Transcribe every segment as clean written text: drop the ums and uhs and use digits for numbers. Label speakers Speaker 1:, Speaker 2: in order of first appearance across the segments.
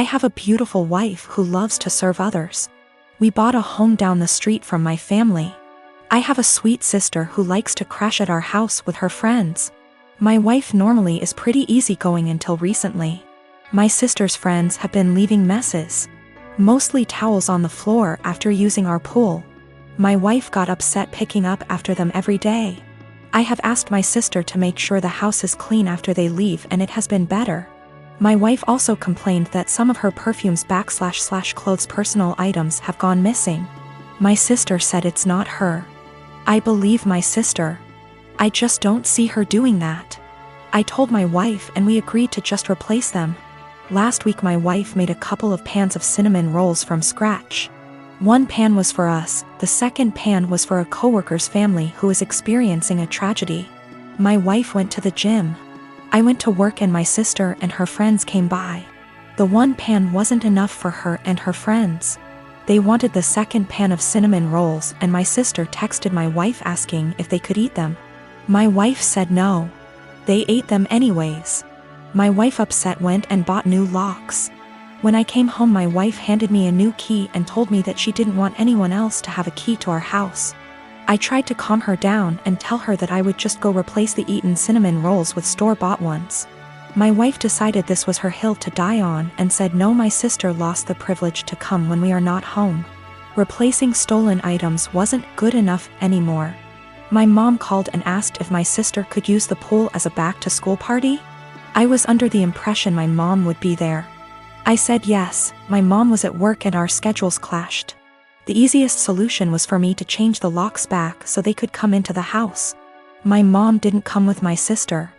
Speaker 1: I have a beautiful wife who loves to serve others. We bought a home down the street from my family. I have a sweet sister who likes to crash at our house with her friends. My wife normally is pretty easygoing until recently. My sister's friends have been leaving messes, mostly towels on the floor after using our pool. My wife got upset picking up after them every day. I have asked my sister to make sure the house is clean after they leave, and it has been better. My wife also complained that some of her perfumes / clothes personal items have gone missing. My sister said it's not her. I believe my sister. I just don't see her doing that. I told my wife and we agreed to just replace them. Last week my wife made a couple of pans of cinnamon rolls from scratch. One pan was for us, the second pan was for a coworker's family who is experiencing a tragedy. My wife went to the gym. I went to work and my sister and her friends came by. The one pan wasn't enough for her and her friends. They wanted the second pan of cinnamon rolls and my sister texted my wife asking if they could eat them. My wife said no. They ate them anyways. My wife upset went and bought new locks. When I came home my wife handed me a new key and told me that she didn't want anyone else to have a key to our house. I tried to calm her down and tell her that I would just go replace the eaten cinnamon rolls with store-bought ones. My wife decided this was her hill to die on and said no, my sister lost the privilege to come when we are not home. Replacing stolen items wasn't good enough anymore. My mom called and asked if my sister could use the pool as a back-to-school party. I was under the impression my mom would be there. I said yes. My mom was at work and our schedules clashed. The easiest solution was for me to change the locks back so they could come into the house. My mom didn't come with my sister.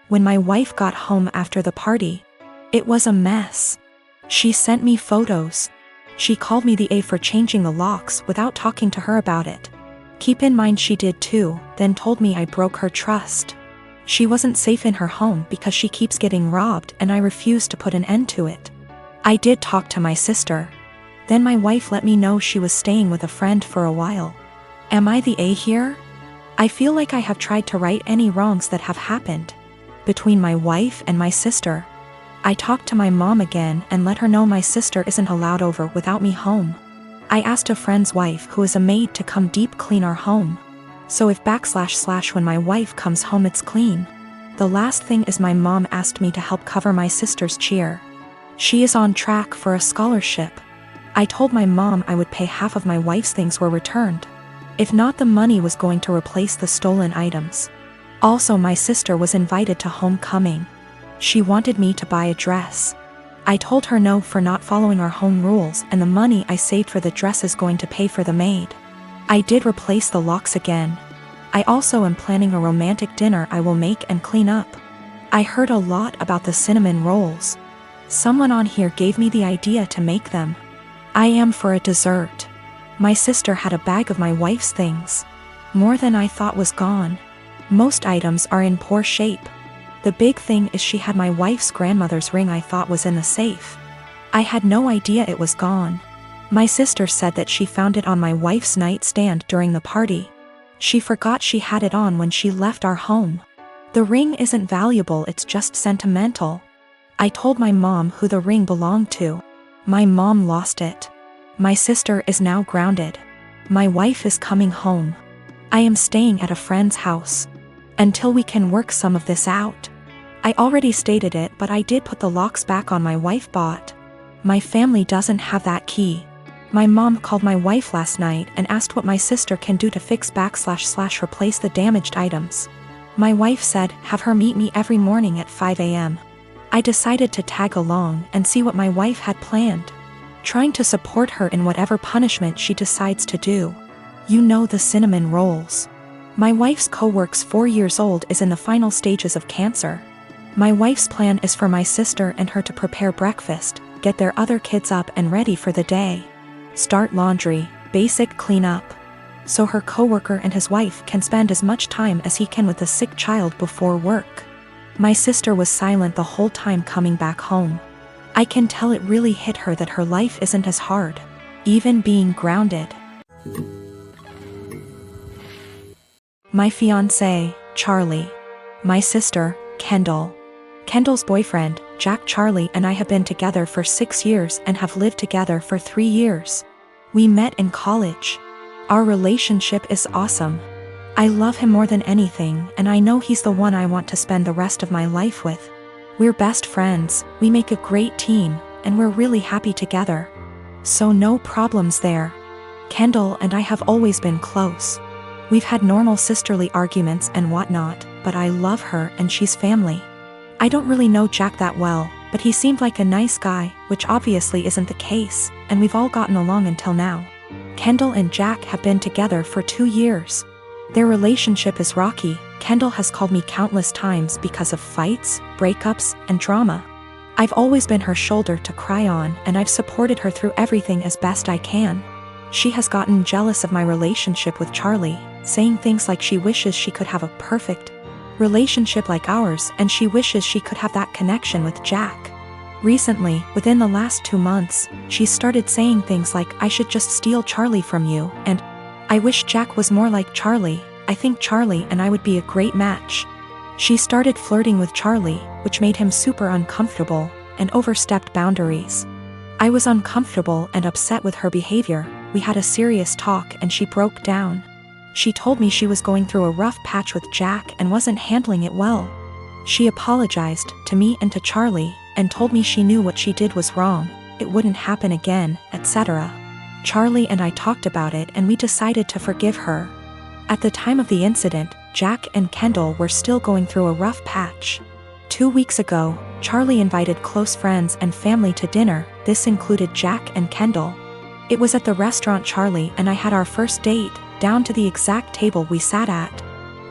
Speaker 1: When my wife got home after the party, it was a mess. She sent me photos. She called me the A for changing the locks without talking to her about it. Keep in mind she did too, then told me I broke her trust. She wasn't safe in her home because she keeps getting robbed and I refused to put an end to it. I did talk to my sister. Then my wife let me know she was staying with a friend for a while. Am I the A here? I feel like I have tried to right any wrongs that have happened between my wife and my sister. I talked to my mom again and let her know my sister isn't allowed over without me home. I asked a friend's wife who is a maid to come deep clean our home. So if / when my wife comes home it's clean. The last thing is my mom asked me to help cover my sister's cheer. She is on track for a scholarship. I told my mom I would pay half of my wife's things were returned. If not, the money was going to replace the stolen items. Also, my sister was invited to homecoming. She wanted me to buy a dress. I told her no for not following our home rules, and the money I saved for the dress is going to pay for the maid. I did replace the locks again. I also am planning a romantic dinner I will make and clean up. I heard a lot about the cinnamon rolls. Someone on here gave me the idea to make them. I am for a dessert. My sister had a bag of my wife's things. More than I thought was gone. Most items are in poor shape. The big thing is she had my wife's grandmother's ring I thought was in the safe. I had no idea it was gone. My sister said that she found it on my wife's nightstand during the party. She forgot she had it on when she left our home. The ring isn't valuable, it's just sentimental. I told my mom who the ring belonged to. My mom lost it. My sister is now grounded. My wife is coming home. I am staying at a friend's house until we can work some of this out. I already stated it, but I did put the locks back on my wife bought. My family doesn't have that key. My mom called my wife last night and asked what my sister can do to fix / replace the damaged items. My wife said have her meet me every morning at 5 a.m. I decided to tag along and see what my wife had planned, trying to support her in whatever punishment she decides to do. You know, the cinnamon rolls. My wife's co-worker's 4 years old is in the final stages of cancer. My wife's plan is for my sister and her to prepare breakfast, get their other kids up and ready for the day, start laundry, basic cleanup, so her co-worker and his wife can spend as much time as he can with the sick child before work. My sister was silent the whole time coming back home. I can tell it really hit her that her life isn't as hard, even being grounded. My fiancé, Charlie. My sister, Kendall. Kendall's boyfriend, Jack, Charlie, and I have been together for 6 years and have lived together for 3 years. We met in college. Our relationship is awesome. I love him more than anything, and I know he's the one I want to spend the rest of my life with. We're best friends, we make a great team, and we're really happy together. So no problems there. Kendall and I have always been close. We've had normal sisterly arguments and whatnot, but I love her and she's family. I don't really know Jack that well, but he seemed like a nice guy, which obviously isn't the case, and we've all gotten along until now. Kendall and Jack have been together for 2 years. Their relationship is rocky. Kendall has called me countless times because of fights, breakups, and drama. I've always been her shoulder to cry on, and I've supported her through everything as best I can. She has gotten jealous of my relationship with Charlie, saying things like she wishes she could have a perfect relationship like ours, and she wishes she could have that connection with Jack. Recently, within the last 2 months, she started saying things like, "I should just steal Charlie from you," and "I wish Jack was more like Charlie. I think Charlie and I would be a great match." She started flirting with Charlie, which made him super uncomfortable, and overstepped boundaries. I was uncomfortable and upset with her behavior. We had a serious talk and she broke down. She told me she was going through a rough patch with Jack and wasn't handling it well. She apologized to me and to Charlie, and told me she knew what she did was wrong, it wouldn't happen again, etc. Charlie and I talked about it and we decided to forgive her. At the time of the incident, Jack and Kendall were still going through a rough patch. 2 weeks ago, Charlie invited close friends and family to dinner. This included Jack and Kendall. It was at the restaurant Charlie and I had our first date, down to the exact table we sat at.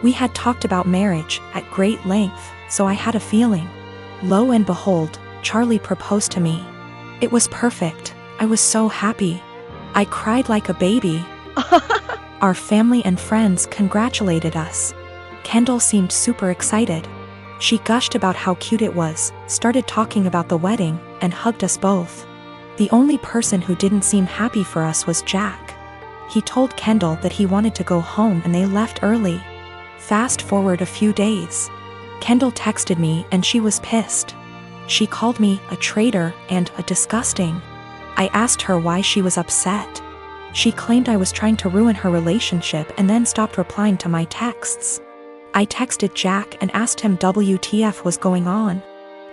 Speaker 1: We had talked about marriage at great length, so I had a feeling. Lo and behold, Charlie proposed to me. It was perfect. I was so happy. I cried like a baby. Our family and friends congratulated us. Kendall seemed super excited. She gushed about how cute it was, started talking about the wedding, and hugged us both. The only person who didn't seem happy for us was Jack. He told Kendall that he wanted to go home and they left early. Fast forward a few days. Kendall texted me and she was pissed. She called me a traitor and a disgusting. I asked her why she was upset. She claimed I was trying to ruin her relationship and then stopped replying to my texts. I texted Jack and asked him WTF was going on.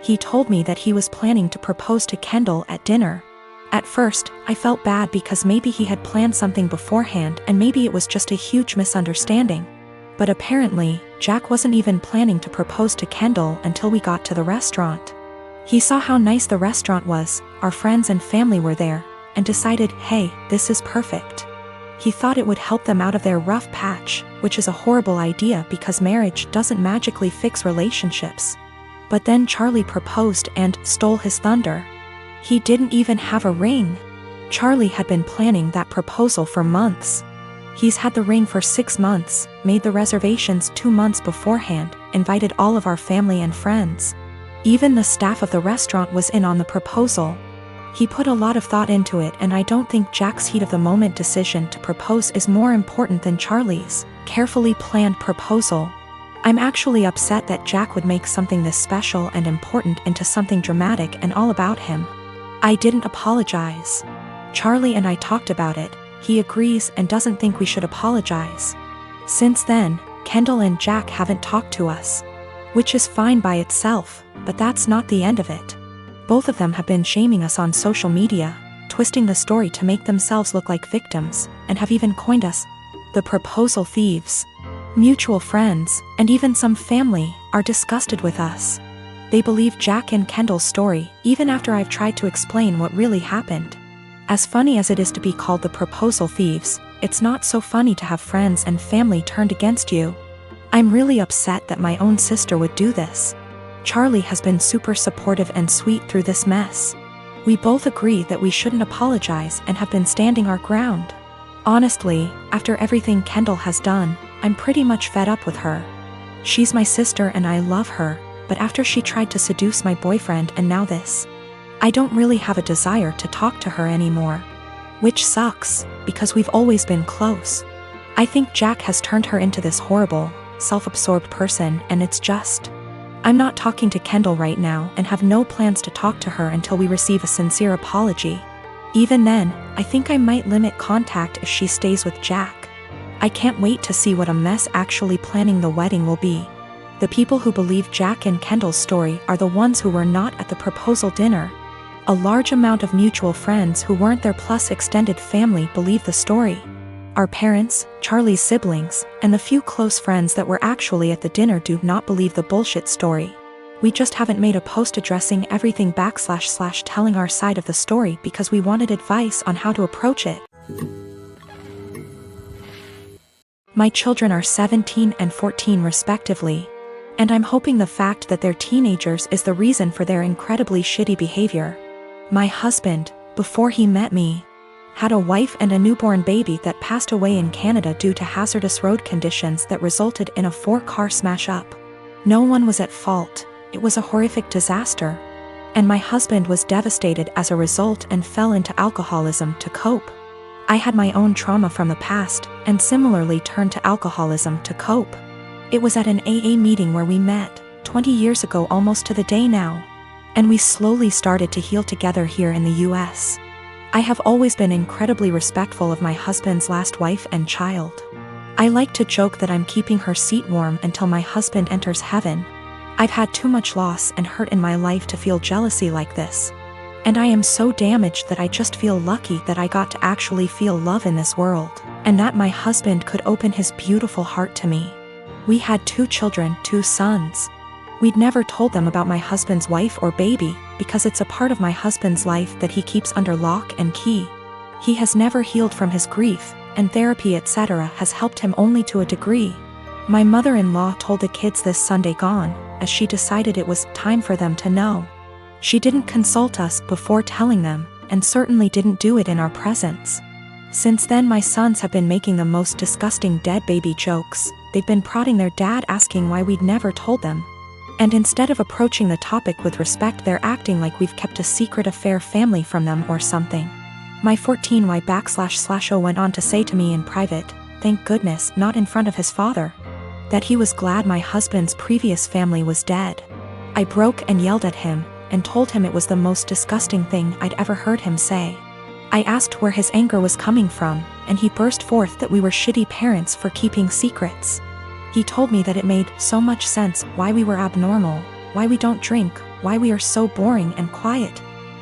Speaker 1: He told me that he was planning to propose to Kendall at dinner. At first, I felt bad because maybe he had planned something beforehand and maybe it was just a huge misunderstanding. But apparently, Jack wasn't even planning to propose to Kendall until we got to the restaurant. He saw how nice the restaurant was, our friends and family were there, and decided, hey, this is perfect. He thought it would help them out of their rough patch, which is a horrible idea because marriage doesn't magically fix relationships. But then Charlie proposed and stole his thunder. He didn't even have a ring. Charlie had been planning that proposal for months. He's had the ring for 6 months, made the reservations 2 months beforehand, invited all of our family and friends. Even the staff of the restaurant was in on the proposal. He put a lot of thought into it, and I don't think Jack's heat of the moment decision to propose is more important than Charlie's carefully planned proposal. I'm actually upset that Jack would make something this special and important into something dramatic and all about him. I didn't apologize. Charlie and I talked about it. He agrees and doesn't think we should apologize. Since then, Kendall and Jack haven't talked to us. Which is fine by itself, but that's not the end of it. Both of them have been shaming us on social media, twisting the story to make themselves look like victims, and have even coined us the proposal thieves. Mutual friends, and even some family, are disgusted with us. They believe Jack and Kendall's story, even after I've tried to explain what really happened. As funny as it is to be called the proposal thieves, it's not so funny to have friends and family turned against you. I'm really upset that my own sister would do this. Charlie has been super supportive and sweet through this mess. We both agree that we shouldn't apologize and have been standing our ground. Honestly, after everything Kendall has done, I'm pretty much fed up with her. She's my sister and I love her, but after she tried to seduce my boyfriend and now this, I don't really have a desire to talk to her anymore. Which sucks, because we've always been close. I think Jack has turned her into this horrible, self-absorbed person, and it's just I'm not talking to Kendall right now and have no plans to talk to her until we receive a sincere apology. Even then, I think I might limit contact if she stays with Jack. I can't wait to see what a mess actually planning the wedding will be. The people who believe Jack and Kendall's story are the ones who were not at the proposal dinner. A large amount of mutual friends who weren't there plus extended family believe the story. Our parents, Charlie's siblings, and the few close friends that were actually at the dinner do not believe the bullshit story. We just haven't made a post addressing everything / telling our side of the story because we wanted advice on how to approach it. My children are 17 and 14 respectively, and I'm hoping the fact that they're teenagers is the reason for their incredibly shitty behavior. My husband, before he met me, had a wife and a newborn baby that passed away in Canada due to hazardous road conditions that resulted in a 4-car smash-up. No one was at fault, it was a horrific disaster. And my husband was devastated as a result and fell into alcoholism to cope. I had my own trauma from the past, and similarly turned to alcoholism to cope. It was at an AA meeting where we met, 20 years ago almost to the day now. And we slowly started to heal together here in the US. I have always been incredibly respectful of my husband's last wife and child. I like to joke that I'm keeping her seat warm until my husband enters heaven. I've had too much loss and hurt in my life to feel jealousy like this. And I am so damaged that I just feel lucky that I got to actually feel love in this world, and that my husband could open his beautiful heart to me. We had 2 children, 2 sons. We'd never told them about my husband's wife or baby, because it's a part of my husband's life that he keeps under lock and key. He has never healed from his grief, and therapy etc. has helped him only to a degree. My mother-in-law told the kids this Sunday gone, as she decided it was time for them to know. She didn't consult us before telling them, and certainly didn't do it in our presence. Since then my sons have been making the most disgusting dead baby jokes. They've been prodding their dad asking why we'd never told them. And instead of approaching the topic with respect, they're acting like we've kept a secret affair family from them or something. My 14Y / went on to say to me in private, thank goodness not in front of his father, that he was glad my husband's previous family was dead. I broke and yelled at him, and told him it was the most disgusting thing I'd ever heard him say. I asked where his anger was coming from, and he burst forth that we were shitty parents for keeping secrets. He told me that it made so much sense why we were abnormal, why we don't drink, why we are so boring and quiet,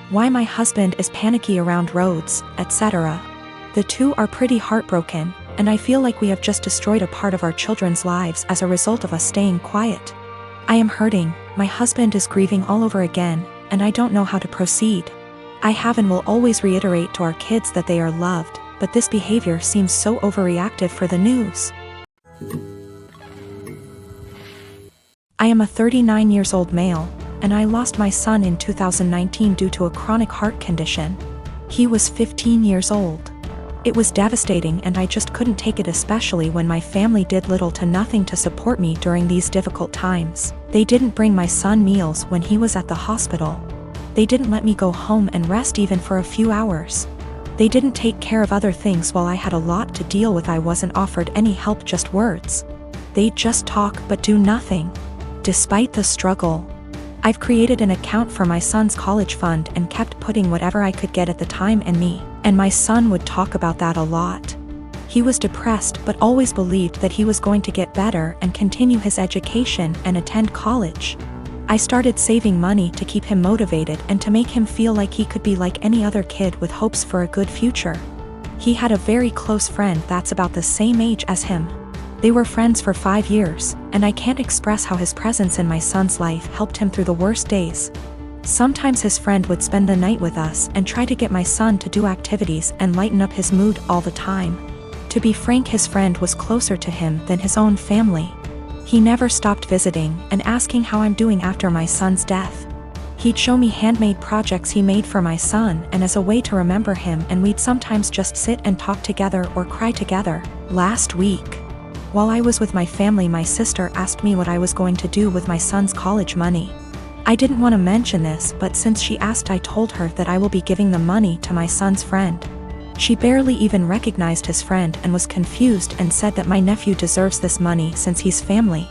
Speaker 1: why my husband is panicky around roads, etc. The 2 are pretty heartbroken, and I feel like we have just destroyed a part of our children's lives as a result of us staying quiet. I am hurting, my husband is grieving all over again, and I don't know how to proceed. I have and will always reiterate to our kids that they are loved, but this behavior seems so overreactive for the news. I am a 39 years old male, and I lost my son in 2019 due to a chronic heart condition. He was 15 years old. It was devastating and I just couldn't take it, especially when my family did little to nothing to support me during these difficult times. They didn't bring my son meals when he was at the hospital. They didn't let me go home and rest even for a few hours. They didn't take care of other things while I had a lot to deal with. I wasn't offered any help, just words. They'd just talk but do nothing. Despite the struggle, I've created an account for my son's college fund and kept putting whatever I could get at the time, and my son would talk about that a lot. He was depressed but always believed that he was going to get better and continue his education and attend college. I started saving money to keep him motivated and to make him feel like he could be like any other kid with hopes for a good future. He had a very close friend that's about the same age as him. They were friends for 5 years, and I can't express how his presence in my son's life helped him through the worst days. Sometimes his friend would spend the night with us and try to get my son to do activities and lighten up his mood all the time. To be frank, his friend was closer to him than his own family. He never stopped visiting and asking how I'm doing after my son's death. He'd show me handmade projects he made for my son and as a way to remember him, and we'd sometimes just sit and talk together or cry together. Last week, while I was with my family, my sister asked me what I was going to do with my son's college money. I didn't want to mention this, but since she asked, I told her that I will be giving the money to my son's friend. She barely even recognized his friend and was confused and said that my nephew deserves this money since he's family.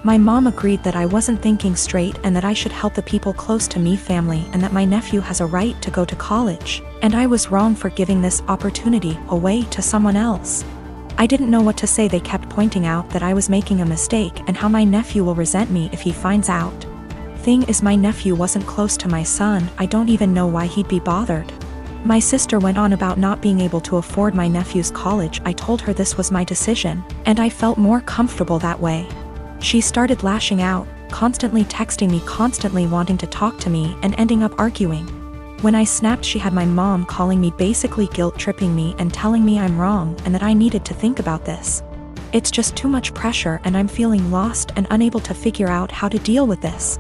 Speaker 1: My mom agreed that I wasn't thinking straight and that I should help the people close to me, family, and that my nephew has a right to go to college, and I was wrong for giving this opportunity away to someone else. I didn't know what to say. They kept pointing out that I was making a mistake and how my nephew will resent me if he finds out. Thing is, my nephew wasn't close to my son. I don't even know why he'd be bothered. My sister went on about not being able to afford my nephew's college. I told her this was my decision, and I felt more comfortable that way. She started lashing out, constantly texting me, constantly wanting to talk to me, and ending up arguing. When I snapped, she had my mom calling me, basically guilt-tripping me and telling me I'm wrong and that I needed to think about this. It's just too much pressure and I'm feeling lost and unable to figure out how to deal with this.